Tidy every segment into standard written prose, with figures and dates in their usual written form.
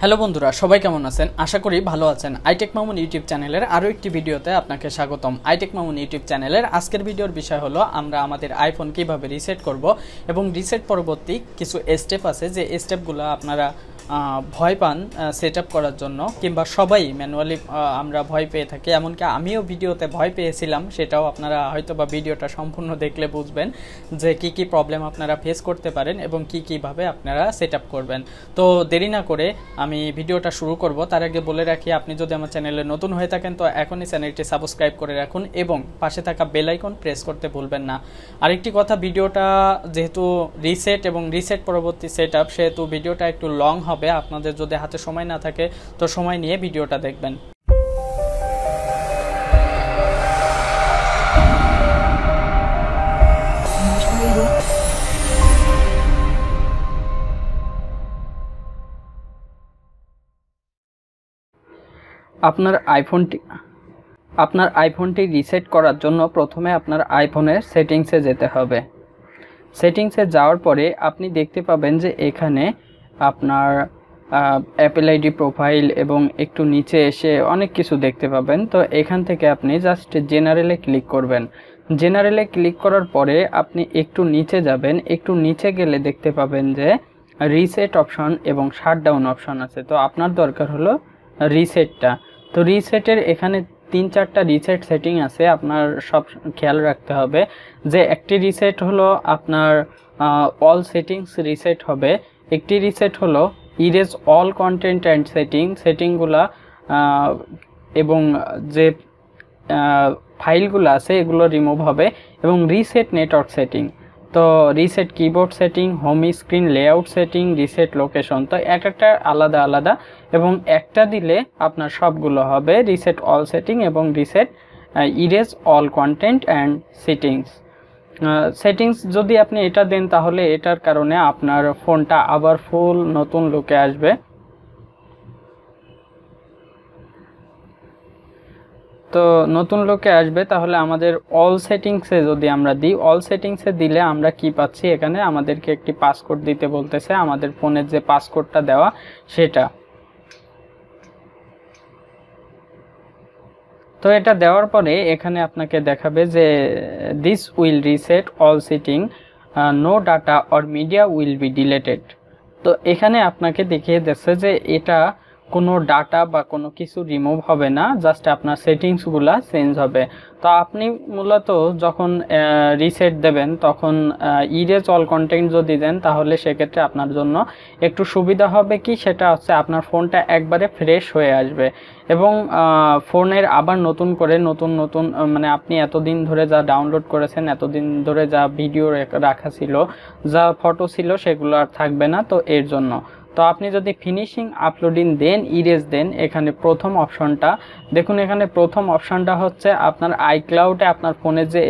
Hello বন্ধুরা, সবাই কেমন আছেন? আশা করি ভালো আছেন। আইটেক মামুন ইউটিউব চ্যানেলের আরও একটি ভিডিওতে আপনাকে স্বাগতম। আইটেক মামুন ইউটিউব চ্যানেলের আজকের ভিডিওর বিষয় হলো আমরা আমাদের আইফোন কিভাবে রিসেট করব এবং রিসেট পরবর্তী কিছু স্টেপ আছে যে স্টেপগুলো আপনারা ভয় পান সেট আপ করার জন্য, কিংবা সবাই ম্যানুয়ালি আমরা ভয় পেয়ে থাকি। এমনকি আমিও ভিডিওতে ভয় পেয়েছিলাম, সেটাও আপনারা হয়তো বা ভিডিওটা সম্পূর্ণ দেখলে বুঝবেন যে কি প্রবলেম আপনারা ফেস করতে পারেন এবং কিভাবে আপনারা সেট আপ করবেন। তো দেরি না করে আমি ভিডিওটা শুরু করব। তার আগে বলে রাখি, আপনি যদি আমার চ্যানেলে নতুন হয়ে থাকেন তো এখনই চ্যানেলটি সাবস্ক্রাইব করে রাখুন এবং পাশে থাকা বেল আইকন প্রেস করতে ভুলবেন না। আরেকটি কথা, ভিডিওটা যেহেতু রিসেট এবং রিসেট পরবর্তী সেট আপ, সেহেতু ভিডিওটা একটু লং হবে। আপনাদের যদি হাতে সময় না থাকে তো সময় নিয়ে ভিডিওটা দেখবেন। আপনার আইফোনটি রিসেট করার জন্য প্রথমে আপনার আইফোনের সেটিংসে যেতে হবে। সেটিংসে যাওয়ার পরে আপনি দেখতে পাবেন যে এখানে আপনার অ্যাপেল আইডি প্রোফাইল এবং একটু নিচে এসে অনেক কিছু দেখতে পাবেন। তো এখান থেকে আপনি জাস্ট জেনারেলে ক্লিক করবেন। জেনারেলে ক্লিক করার পরে আপনি একটু নিচে যাবেন। একটু নিচে গেলে দেখতে পাবেন যে রিসেট অপশন এবং শাটডাউন অপশন আছে। তো আপনার দরকার হলো রিসেটটা। তো রিসেটের এখানে 3-4টা রিসেট সেটিং আছে, আপনার সব খেয়াল রাখতে হবে। যে একটি রিসেট হলো আপনার অল সেটিংস রিসেট হবে, একটি রিসেট হলো ইরেজ অল কন্টেন্ট অ্যান্ড সেটিংগুলা এবং যে ফাইলগুলো আছে এগুলো রিমুভ হবে, এবং রিসেট নেটওয়ার্ক সেটিং। তো reset keyboard setting, home screen layout setting, reset location. তো একটা আলাদা আলাদা, এবং একটা দিলে আপনার সবগুলো হবে রিসেট অল সেটিং এবং reset erase all content and settings. যদি আপনি এটা দেন তাহলে এটার কারণে আপনার ফোনটা আবার ফুল নতুন লুকে আসবে। তো নতুন লুকে আসবে, তাহলে আমাদের অল সেটিংসে যদি আমরা দিই, অল সেটিংসে দিলে আমরা কি পাচ্ছি, এখানে আমাদেরকে একটি পাসকোড দিতে বলতেছে, আমাদের ফোনের যে পাসকোডটা দেওয়া সেটা। তো এটা দেওয়ার পরে এখানে আপনাকে দেখাবে যে this will reset all setting, no data or media will be deleted. তো এখানে আপনাকে দেখিয়ে দিচ্ছে যে এটা কোনো ডাটা বা কোনো কিছু রিমুভ হবে না, জাস্ট আপনার সেটিংসগুলা চেঞ্জ হবে। তো আপনি মূলত যখন রিসেট দেবেন তখন ইরেজ অল কন্টেন্ট যদি দেন তাহলে সেক্ষেত্রে আপনার জন্য একটু সুবিধা হবে কি, সেটা হচ্ছে আপনার ফোনটা একবারে ফ্রেশ হয়ে আসবে এবং ফোনের আবার নতুন করে নতুন মানে আপনি এতদিন ধরে যা ডাউনলোড করেছেন, এতদিন ধরে যা ভিডিও রাখা ছিল, যা ফটো ছিল, সেগুলো আর থাকবে না। তো এর জন্য তো আপনি যদি ফিনিশিং আপলোডিং দেন, ইরেজ দেন, এখানে প্রথম অপশনটা দেখুন। এখানে প্রথম অপশনটা হচ্ছে আপনার আইক্লাউডে আপনার ফোনে যে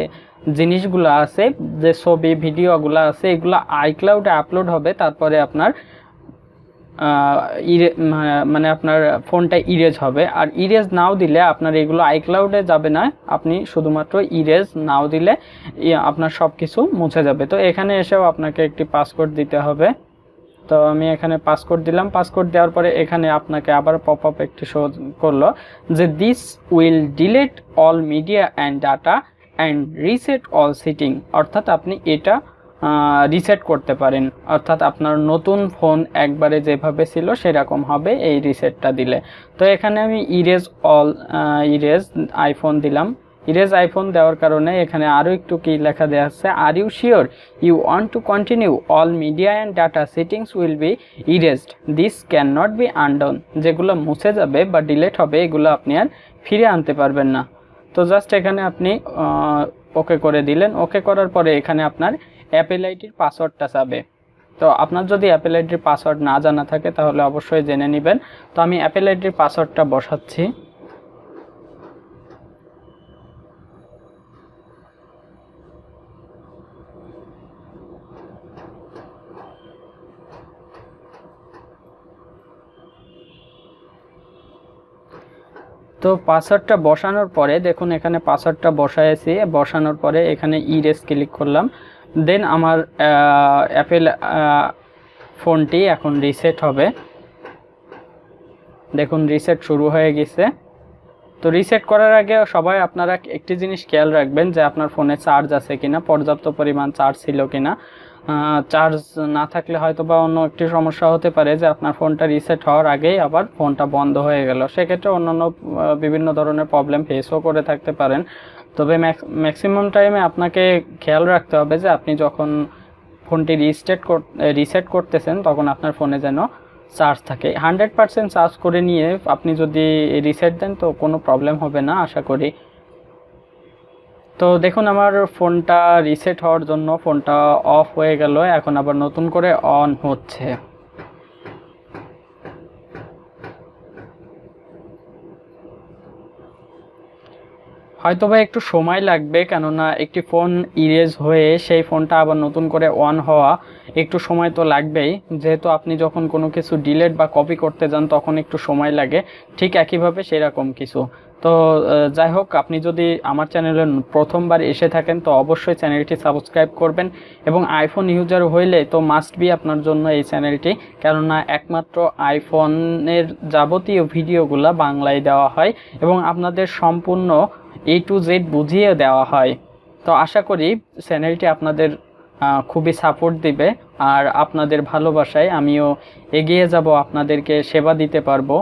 জিনিসগুলো আছে, যে ছবি ভিডিওগুলো আছে, এগুলো আইক্লাউডে আপলোড হবে। তারপরে আপনার মানে আপনার ফোনটা ইরেজ হবে। আর ইরেজ নাও দিলে আপনার এগুলো আইক্লাউডে যাবে না, আপনি শুধুমাত্র ইরেজ নাও দিলে আপনার সব কিছু মুছে যাবে। তো এখানে এসেও আপনাকে একটি পাসকোড দিতে হবে। তো আমি এখানে পাসকোড দিলাম। পাসকোড দেওয়ার পরে এখানে আপনাকে আবার পপ আপ একটি শো করলো যে this will delete all media and data and reset all setting. অর্থাৎ আপনি এটা রিসেট করতে পারেন, অর্থাৎ আপনার নতুন ফোন একবারে যেভাবে ছিল সেরকম হবে এই রিসেটটা দিলে। তো এখানে আমি ইরেজ আইফোন দিলাম। ইরেজ আইফোন দেওয়ার কারণে এখানে আরও একটু কি লেখা দেওয়া আছে, are you sure you want to continue, all media and data settings will be erased, this can not be undone. যেগুলো মুছে যাবে বা ডিলেট হবে এগুলো আপনি আর ফিরে আনতে পারবেন না। তো জাস্ট এখানে আপনি ওকে করে দিলেন। ওকে করার পরে এখানে আপনার অ্যাপেল আইডির পাসওয়ার্ডটা চাবে। তো আপনার যদি অ্যাপেল আইডির পাসওয়ার্ড না জানা থাকে তাহলে অবশ্যই জেনে নেবেন। তো আমি অ্যাপেল আইডির পাসওয়ার্ডটা বসাচ্ছি। তো পাসওয়ার্ডটা বসানোর পরে দেখুন এখানে পাসওয়ার্ডটা বসাইছি। বসানোর পরে এখানে ইরেজ ক্লিক করলাম। দেন আমার অ্যাপেল ফোনটি এখন রিসেট হবে। দেখুন রিসেট শুরু হয়ে গেছে। তো রিসেট করার আগে সবাই আপনারা একটি জিনিস খেয়াল রাখবেন যে আপনার ফোনে চার্জ আছে কিনা, পর্যাপ্ত পরিমাণ চার্জ ছিল কিনা। চার্জ না থাকলে হয়তো বা অন্য একটি সমস্যা হতে পারে যে আপনার ফোনটা রিসেট হওয়ার আগেই আবার ফোনটা বন্ধ হয়ে গেল, সেক্ষেত্রে অন্যান্য বিভিন্ন ধরনের প্রবলেম ফেসও করে থাকতে পারেন। তবে ম্যাক্সিমাম টাইমে আপনাকে খেয়াল রাখতে হবে যে আপনি যখন ফোনটি রিসেট করতেছেন তখন আপনার ফোনে যেন চার্জ থাকে। 100% চার্জ করে নিয়ে আপনি যদি রিসেট দেন তো কোনো প্রবলেম হবে না আশা করি। তো দেখুন আমার ফোনটা রিসেট হওয়ার জন্য ফোনটা অফ হয়ে গেল, এখন আবার নতুন করে অন হচ্ছে। হয়তোবা একটু সময় লাগবে, কেননা একটি ফোন ইরেজ হয়ে সেই ফোনটা আবার নতুন করে অন হওয়া একটু সময় তো লাগবেই, যেহেতু আপনি যখন কোনো কিছু ডিলিট বা কপি করতে যান তখন একটু সময় লাগে, ঠিক একইভাবে সেরকম কিছু। তো যাই হোক, আপনি যদি আমার চ্যানেলে প্রথমবার এসে থাকেন তো অবশ্যই চ্যানেলটি সাবস্ক্রাইব করবেন, এবং আইফোন ইউজার হইলে তো মাস্ট বি আপনার জন্য এই চ্যানেলটি, কেননা একমাত্র আইফোনের যাবতীয় ভিডিওগুলো বাংলায় দেওয়া হয় এবং আপনাদের সম্পূর্ণ A to Z বুঝিয়ে দেওয়া হয়। তো আশা করি চ্যানেলটি আপনাদের খুবই সাপোর্ট দিবে, আর আপনাদের ভালোবাসায় আমিও এগিয়ে যাব, আপনাদেরকে সেবা দিতে পারবো।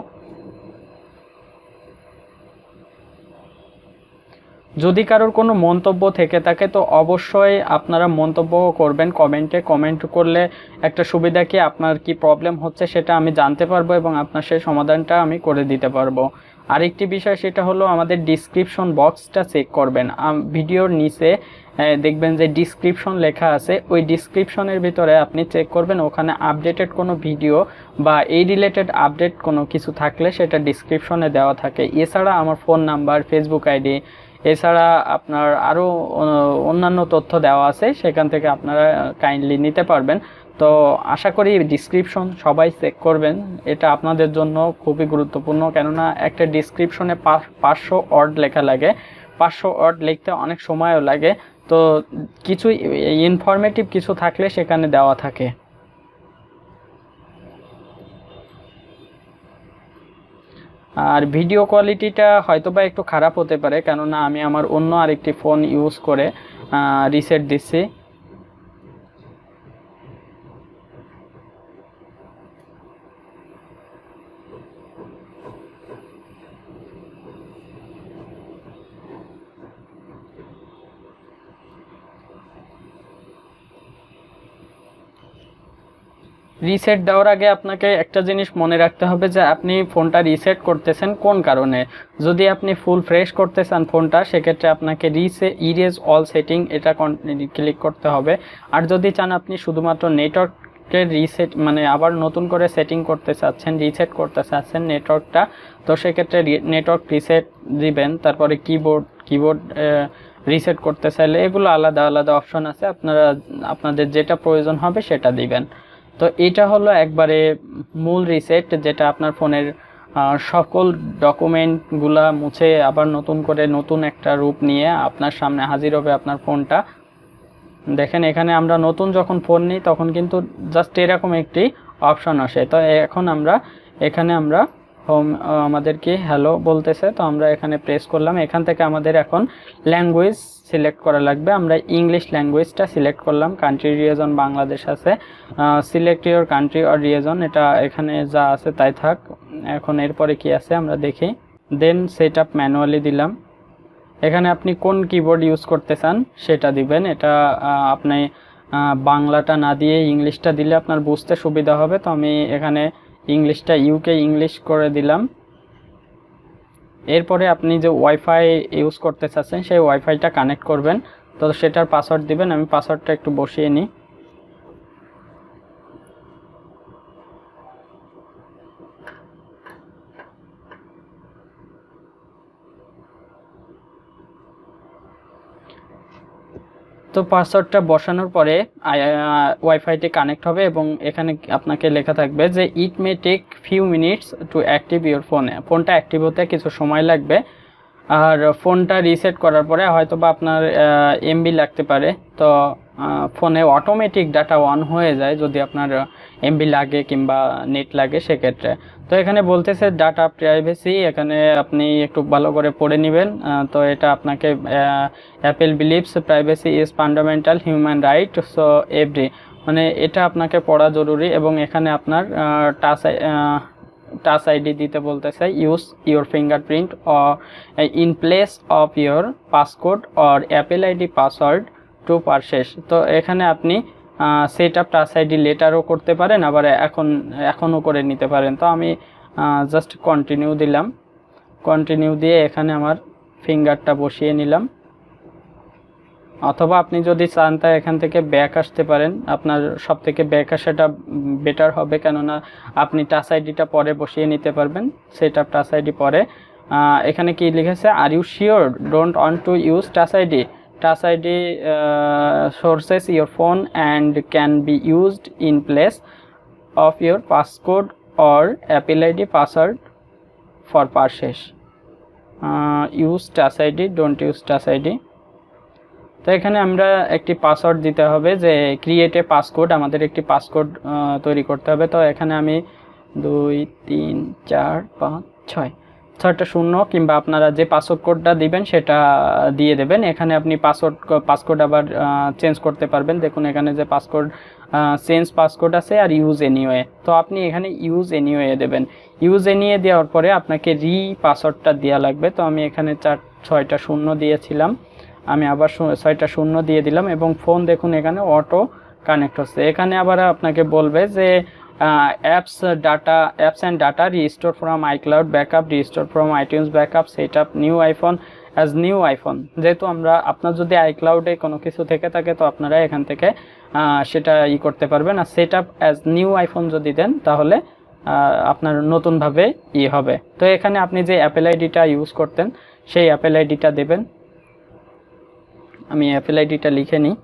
যদি কারোর কোনো মন্তব্য থেকে থাকে তো অবশ্যই আপনারা মন্তব্য করবেন কমেন্টে। কমেন্ট করলে একটা সুবিধা কি, আপনার কি প্রবলেম হচ্ছে সেটা আমি জানতে পারবো এবং আপনার সেই সমাধানটা আমি করে দিতে পারবো। আরেকটি বিষয় সেটা হলো আমাদের ডিসক্রিপশন বক্সটা চেক করবেন। ভিডিওর নিচে দেখবেন যে ডিসক্রিপশন লেখা আছে, ওই ডিসক্রিপশনের ভিতরে আপনি চেক করবেন, ওখানে আপডেটেড কোনো ভিডিও বা এই রিলেটেড আপডেট কোনো কিছু থাকলে সেটা ডিসক্রিপশনে দেওয়া থাকে। এছাড়া আমার ফোন নাম্বার, ফেসবুক আইডি, এছাড়া আপনার আরও অন্যান্য তথ্য দেওয়া আছে, সেখান থেকে আপনারা কাইন্ডলি নিতে পারবেন। তো আশা করি ডিসক্রিপশন সবাই চেক করবেন, এটা আপনাদের জন্য খুবই গুরুত্বপূর্ণ, কেননা একটা ডিসক্রিপশনে 500 ওয়ার্ড লেখা লাগে, 500 ওয়ার্ড লিখতে অনেক সময়ও লাগে। তো কিছু ইনফরমেটিভ কিছু থাকলে সেখানে দেওয়া থাকে। আর ভিডিও কোয়ালিটিটা হয়তোবা একটু খারাপ হতে পারে, কেননা আমি আমার অন্য আরেকটি ফোন ইউজ করে রিসেট দিচ্ছি। রিসেট দেওয়ার আগে আপনাকে একটা জিনিস মনে রাখতে হবে যে আপনি ফোনটা রিসেট করতেছেন কোন কারণে। যদি আপনি ফুল ফ্রেশ করতে চান ফোনটা, সেক্ষেত্রে আপনাকে ইরেজ অল সেটিং এটা ক্লিক করতে হবে। আর যদি চান আপনি শুধুমাত্র নেটওয়ার্কের রিসেট, মানে আবার নতুন করে সেটিং করতে চাচ্ছেন, রিসেট করতে চাচ্ছেন নেটওয়ার্কটা, তো সেক্ষেত্রে নেটওয়ার্ক রিসেট দিবেন। তারপরে কিবোর্ড রিসেট করতে চাইলে এগুলো আলাদা আলাদা অপশন আছে, আপনাদের যেটা প্রয়োজন হবে সেটা দিবেন। তো এটা হলো একবারে মূল রিসেট, যেটা আপনার ফোনের সকল ডকুমেন্টগুলা মুছে আবার নতুন করে নতুন একটা রূপ নিয়ে আপনার সামনে হাজির হবে আপনার ফোনটা। দেখেন এখানে আমরা নতুন যখন ফোন নিই তখন কিন্তু জাস্ট এরকম একটি অপশন আসে। তো এখন এখানে আমরা হোম, আমাদেরকে হ্যালো বলতেছে, তো আমরা এখানে প্রেস করলাম। এখান থেকে আমাদের এখন ল্যাঙ্গুয়েজ সিলেক্ট করা লাগবে। আমরা ইংলিশ ল্যাঙ্গুয়েজটা সিলেক্ট করলাম। কান্ট্রি রিজন বাংলাদেশ আছে, select your country or reason, এটা এখানে যা আছে তাই থাক। এখন এরপরে কি আছে আমরা দেখি। দেন সেট আপ ম্যানুয়ালি দিলাম। এখানে আপনি কোন কিবোর্ড ইউজ করতে চান সেটা দিবেন। এটা আপনি বাংলাটা না দিয়ে ইংলিশটা দিলে আপনার বুঝতে সুবিধা হবে। তো আমি এখানে ইংলিশটা ইউকে ইংলিশ করে দিলাম। এরপরে আপনি যে ওয়াইফাই ইউজ করতে চাচ্ছেন সেই ওয়াইফাইটা কানেক্ট করবেন, তো সেটার পাসওয়ার্ড দিবেন। আমি পাসওয়ার্ডটা একটু বসিয়ে নিই। তো পাসওয়ার্ডটা বসানোর পরে ওয়াইফাইটি কানেক্ট হবে এবং এখানে আপনাকে লেখা থাকবে যে it may take few minutes to active your ফোনটা অ্যাক্টিভ হতে কিছু সময় লাগবে। আর ফোনটা রিসেট করার পরে হয়তো বা আপনার এমবি লাগতে পারে, তো ফোনে অটোমেটিক ডাটা অন হয়ে যায় যদি আপনার এমবি লাগে কিংবা নেট লাগে সেক্ষেত্রে। তো এখানে বলতেছে ডাটা প্রাইভেসি, এখানে আপনি একটু ভালো করে পড়ে নেবেন। তো এটা আপনাকে Apple believes privacy is fundamental human right, so every, মানে এটা আপনাকে পড়া জরুরি। এবং এখানে আপনার টাচ আইডি দিতে বলতেছে, use your fingerprint or in place of your passcode or Apple ID password two purchase. তো এখানে আপনি সেট আপ টাচ আইডি লেটারও করতে পারেন, আবার এখনও করে নিতে পারেন। তো আমি জাস্ট কন্টিনিউ দিলাম, কন্টিনিউ দিয়ে এখানে আমার ফিঙ্গারটা বসিয়ে নিলাম। অথবা আপনি যদি চান তা এখান থেকে ব্যাক আসতে পারেন, আপনার সব থেকে ব্যাক আসাটা বেটার হবে, কেননা আপনি টাচ আইডিটা পরে বসিয়ে নিতে পারবেন, সেট আপ টাচ আইডি পরে। এখানে কি লিখেছে, are you sure don't want to use Touch ID, Touch ID sources your phone and can be used in place of your passcode or Apple ID password for purchase, use Touch ID, don't use Touch ID. তো এখানে আমরা একটি password দিতে হবে, যে create a passcode, আমাদের একটি passcode তৈরি করতে হবে। তো এখানে আমি 2 3 4 5 6টা শূন্য, কিংবা আপনারা যে পাসওয়ার্ড কোডটা দিবেন সেটা দিয়ে দেবেন। এখানে আপনি পাসকোড আবার চেঞ্জ করতে পারবেন। দেখুন এখানে যে পাসকোড চেঞ্জ পাসকোড আছে আর ইউজ এনিওয়ে, তো আপনি এখানে ইউজ এনিওয়ে দেবেন। ইউজ এনিওয়ে দেওয়ার পরে আপনাকে পাসওয়ার্ডটা দেওয়া লাগবে। তো আমি এখানে 6টা শূন্য দিয়েছিলাম, আমি আবার 6টা শূন্য দিয়ে দিলাম। এবং ফোন দেখুন এখানে অটো কানেক্ট হচ্ছে। এখানে আবার আপনাকে বলবে যে apps and data restore from iCloud backup, restore from iTunes backup, set up new iPhone as new iPhone. যেহেতু আপনার যদি আইক্লাউডে কোনো কিছু থেকে থাকে তো আপনারা এখান থেকে সেটা করতে পারবেন। আর set up as new iPhone যদি দেন তাহলে আপনার নতুনভাবে হবে। তো এখানে আপনি যে অ্যাপেল আইডিটা ইউজ করতেন সেই অ্যাপেল আইডিটা দেবেন। আমি অ্যাপেল আইডিটা লিখে নিই।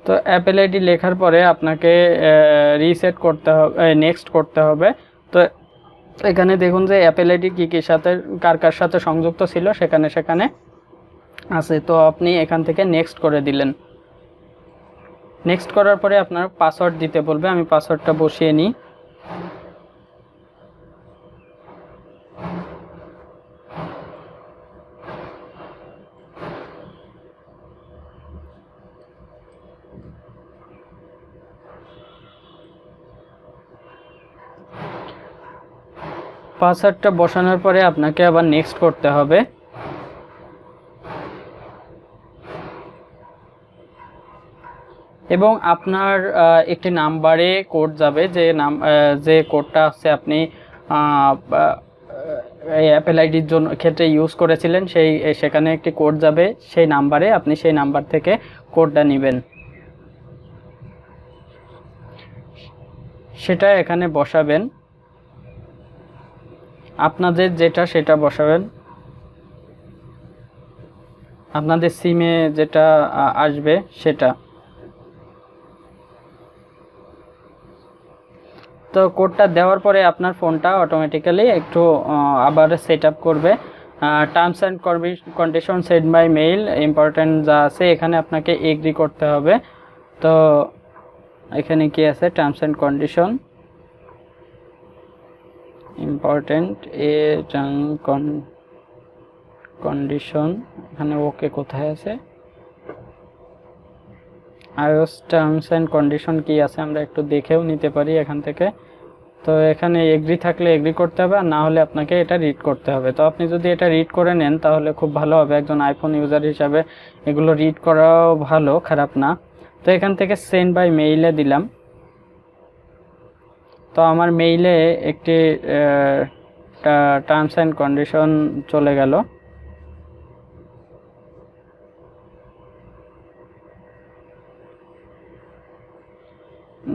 তো অ্যাপেল আইডি লেখার পরে আপনাকে রিসেট করতে হবে, নেক্সট করতে হবে। তো এখানে দেখুন যে অ্যাপেল আইডি কী কী সাথে কার সাথে সংযুক্ত ছিল সেখানে আছে। তো আপনি এখান থেকে নেক্সট করে দিলেন। নেক্সট করার পরে আপনার পাসওয়ার্ড দিতে বলবে, আমি পাসওয়ার্ডটা বসিয়ে নিই। পাসওয়ার্ডটা বসানোর পরে আপনাকে আবার নেক্সট করতে হবে। এবং আপনার একটি নাম্বারে কোড যাবে, যে কোডটা আছে আপনি অ্যাপেল আইডির জন্য ক্ষেত্রে ইউজ করেছিলেন, সেখানে একটি কোড যাবে সেই নাম্বারে, আপনি সেই নাম্বার থেকে কোডটা নেবেন, সেটা এখানে বসাবেন। আপনাদের সেটা বসাবেন, আপনাদের সিমে যেটা আসবে সেটা। তো কোডটা দেওয়ার পরে আপনার ফোনটা অটোমেটিক্যালি একটু আবার সেট আপ করবে। Terms and condition set by mail important যা আছে এখানে আপনাকে এগ্রি করতে হবে। তো এখানে কি আছে, terms and condition important condition, এখানে ওকে কোথায় আছে, iOS টার্মস অ্যান্ড কন্ডিশন কি আছে আমরা একটু দেখেও নিতে পারি এখান থেকে। তো এখানে এগ্রি থাকলে এগ্রি করতে হবে, আর না হলে আপনাকে এটা রিড করতে হবে। তো আপনি যদি এটা রিড করে নেন তাহলে খুব ভালো হবে, একজন আইফোন ইউজার হিসাবে এগুলো রিড করাও ভালো, খারাপ না। তো এখান থেকে সেন্ড বাই মেইলে দিলাম। তো আমার মেইলে একটি টার্মস অ্যান্ড কন্ডিশন চলে গেল।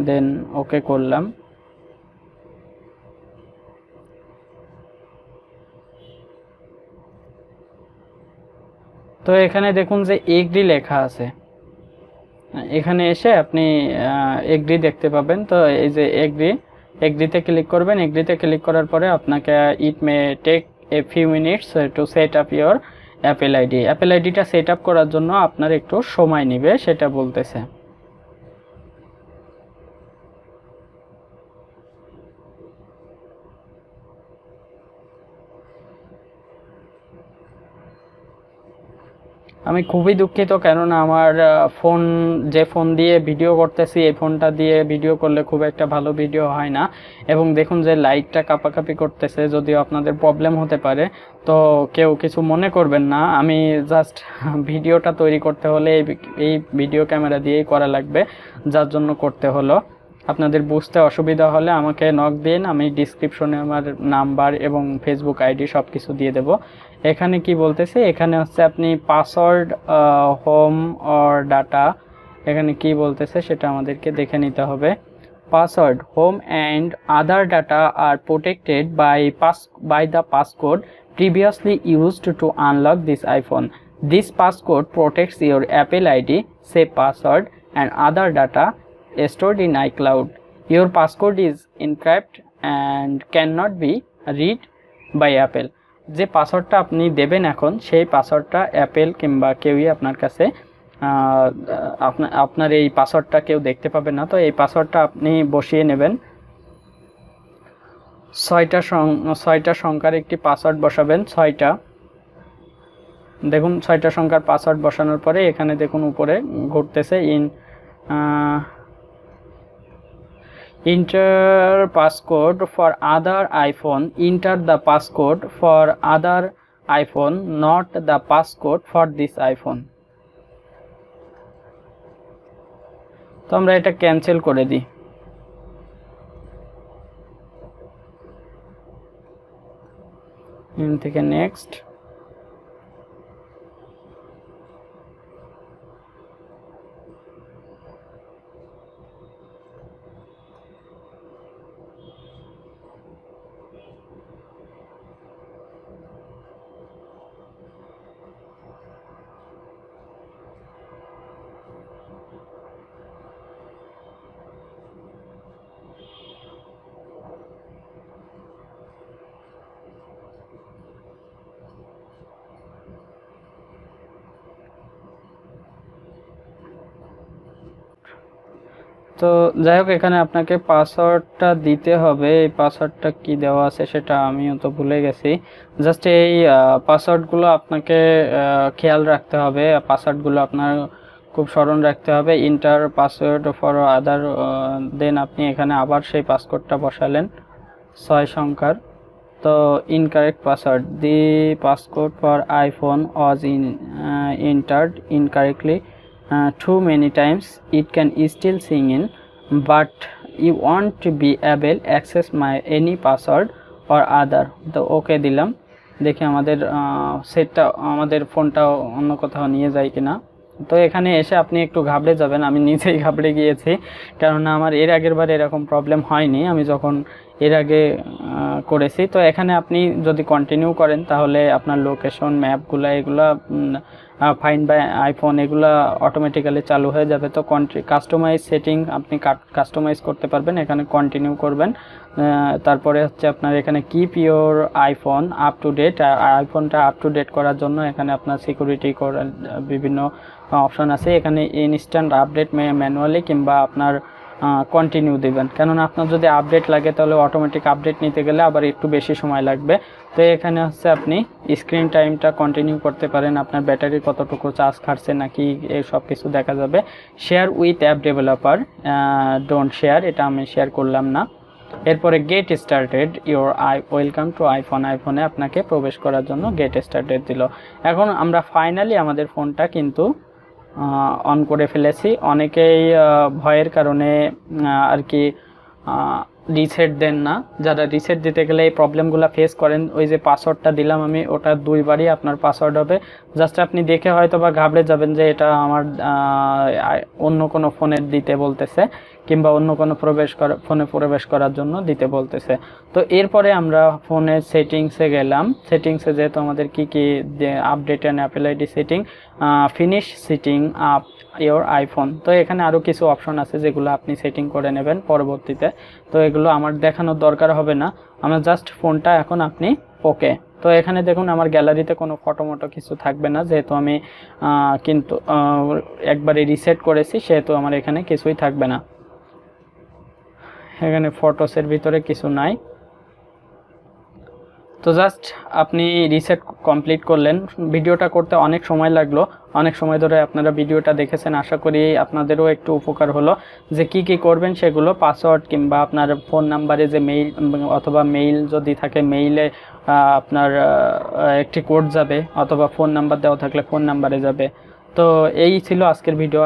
দেন ওকে করলাম। তো এখানে দেখুন যে এগ্রি লেখা আছে, এখানে এসে আপনি এগ্রি দেখতে পাবেন। তো এই যে এগ্রিতে ক্লিক করবেন। এগ্রিতে ক্লিক করার পরে আপনাকে it may take a few minutes to set up your Apple ID. Apple আইডিটা সেট আপ করার জন্য আপনার একটু সময় নেবে সেটা বলতেছে। আমি খুবই দুঃখিত, কেননা আমার যে ফোন দিয়ে ভিডিও করতেছি এই ফোনটা দিয়ে ভিডিও করলে খুব একটা ভালো ভিডিও হয় না। এবং দেখুন যে লাইটটা কাঁপাকাঁপি করতেছে, যদিও আপনাদের প্রবলেম হতে পারে, তো কেউ কিছু মনে করবেন না। আমি জাস্ট ভিডিওটা তৈরি করতে হলে এই ভিডিও ক্যামেরা দিয়েই করা লাগবে, যার জন্য করতে হলো। আপনাদের বুঝতে অসুবিধা হলে আমাকে নক দিন, আমি ডিসক্রিপশনে আমার নাম্বার এবং ফেসবুক আইডি সব কিছু দিয়ে দেব। এখানে কি বলতেছে, এখানে হচ্ছে আপনি পাসওয়ার্ড, হোম অর ডাটা, এখানে কি বলতেছে সেটা আমাদেরকে দেখে নিতে হবে। Password, home and other data are protected by the passcode previously used to unlock this iPhone. This passcode protects your Apple ID, save password and other data stored in iCloud. Your passcode is encrypted and cannot be read by Apple. যে পাসওয়ার্ডটা আপনি দেবেন এখন, সেই পাসওয়ার্ডটা Apple কিংবা কেউই আপনার কাছে আপনার এই পাসওয়ার্ডটা কেউ দেখতে পাবে না। তো এই পাসওয়ার্ডটা আপনি বসিয়ে নেবেন। 6টা সংখ্যার একটি পাসওয়ার্ড বসাবেন, 6টা। দেখুন 6টা সংখ্যার পাসওয়ার্ড বসানোর পরে এখানে দেখুন উপরে ঘুরতেছে Enter passcode for other iPhone. Enter the passcode for other iPhone, not the passcode for this iPhone. তো আমরা এটা ক্যান্সেল করে দিই। এখান থেকে নেক্সট। তো যাই হোক, এখানে আপনাকে পাসওয়ার্ডটা দিতে হবে। এই পাসওয়ার্ডটা কি দেওয়া আছে সেটা আমিও তো ভুলে গেছি। জাস্ট এই পাসওয়ার্ডগুলো আপনাকে খেয়াল রাখতে হবে, পাসওয়ার্ডগুলো আপনার খুব স্মরণ রাখতে হবে। ইন্টার পাসওয়ার্ড ফর আদার, দেন আপনি এখানে আবার সেই পাসওয়ার্ডটা বসালেন 6 সংখ্যার। তো incorrect password, the passcode for iPhone was entered incorrectly too many times. It can still sign in, but you want to be able access my any password or other. তো ওকে দিলাম, দেখি আমাদের সেটটা, আমাদের ফোনটা অন্য কোথাও নিয়ে যায় কিনা। তো এখানে এসে আপনি একটু ঘাবড়ে যাবেন, আমি নিজেই ঘাবড়ে গিয়েছি, কেননা আমার এর আগের বার এরকম প্রবলেম হয়নি আমি যখন এর আগে করেছি। তো এখানে আপনি যদি কন্টিনিউ করেন তাহলে আপনার লোকেশন, ম্যাপগুলো, এগুলা ফাইন্ড বাই আইফোন, এগুলা অটোমেটিক্যালি চালু হয়ে যাবে। তো কাস্টমাইজ সেটিং আপনি কাস্টমাইজ করতে পারবেন, এখানে কন্টিনিউ করবেন। তারপরে হচ্ছে আপনার এখানে keep your iPhone up to date, আইফোনটা আপ টু ডেট করার জন্য এখানে আপনার সিকিউরিটি করার বিভিন্ন অপশন আছে। এখানে ইনস্ট্যান্ট আপডেট ম্যানুয়ালি কিংবা আপনার কন্টিনিউ দিবেন, কেননা আপনার যদি আপডেট লাগে তাহলে অটোমেটিক আপডেট নিতে গেলে আবার একটু বেশি সময় লাগবে। তো এখানে হচ্ছে আপনি স্ক্রিন টাইমটা কন্টিনিউ করতে পারেন, আপনার ব্যাটারি কতটুকু চার্জ খাচ্ছে নাকি এই সব কিছু দেখা যাবে। Share with app developer, don't share, এটা আমি শেয়ার করলাম না। এরপরে get started your welcome to iPhone, আইফোনে আপনাকে প্রবেশ করার জন্য গেট স্টার্টেড দিল। এখন আমরা ফাইনালি আমাদের ফোনটা কিন্তু অন করে ফেলেছি। অনেকেই ভয়ের কারণে আর কি রিসেট দেন না, যারা রিসেট দিতে গেলে এই প্রবলেমগুলো ফেস করেন। ওই যে পাসওয়ার্ডটা দিলাম আমি, ওটা 2 বারই আপনার পাসওয়ার্ড হবে। জাস্ট আপনি দেখে হয়তো বা ঘাবড়ে যাবেন যে এটা আমার অন্য কোনো ফোনের দিতে বলতেছে, কিংবা অন্য কোনো ফোনে প্রবেশ করার জন্য দিতে বলতেছে। তো এরপরে আমরা ফোনের সেটিংসে গেলাম। সেটিংসে যেহেতু আমাদের কি update and Apple ID setting, finish setting up your iPhone. তো এখানে আরও কিছু অপশন আছে যেগুলো আপনি সেটিং করে নেবেন পরবর্তীতে। তো এগুলো আমার দেখানোর দরকার হবে না, আমার জাস্ট ফোনটা এখন আপনি ওকে। তো এখানে দেখুন আমার গ্যালারিতে কোনো ফটো মটো কিছু থাকবে না, যেহেতু আমি কিন্তু একবারে রিসেট করেছি, সেহেতু আমার এখানে কিছুই থাকবে না। এখানে ফটোসের ভিতরে কিছু নাই। তো জাস্ট আপনি রিসেট কমপ্লিট করলেন। ভিডিওটা করতে অনেক সময় লাগলো, অনেক সময় ধরে আপনারা ভিডিওটা দেখেছেন, আশা করি আপনাদেরও একটু উপকার হলো যে কি কি করবেন সেগুলো। পাসওয়ার্ড কিংবা আপনার ফোন নাম্বারে যে মেইল অথবা মেইল যদি থাকে মেইলে আপনার একটি কোড যাবে, অথবা ফোন নাম্বার দেওয়া থাকলে ফোন নাম্বারে যাবে। তো এই ছিল আজকের ভিডিও।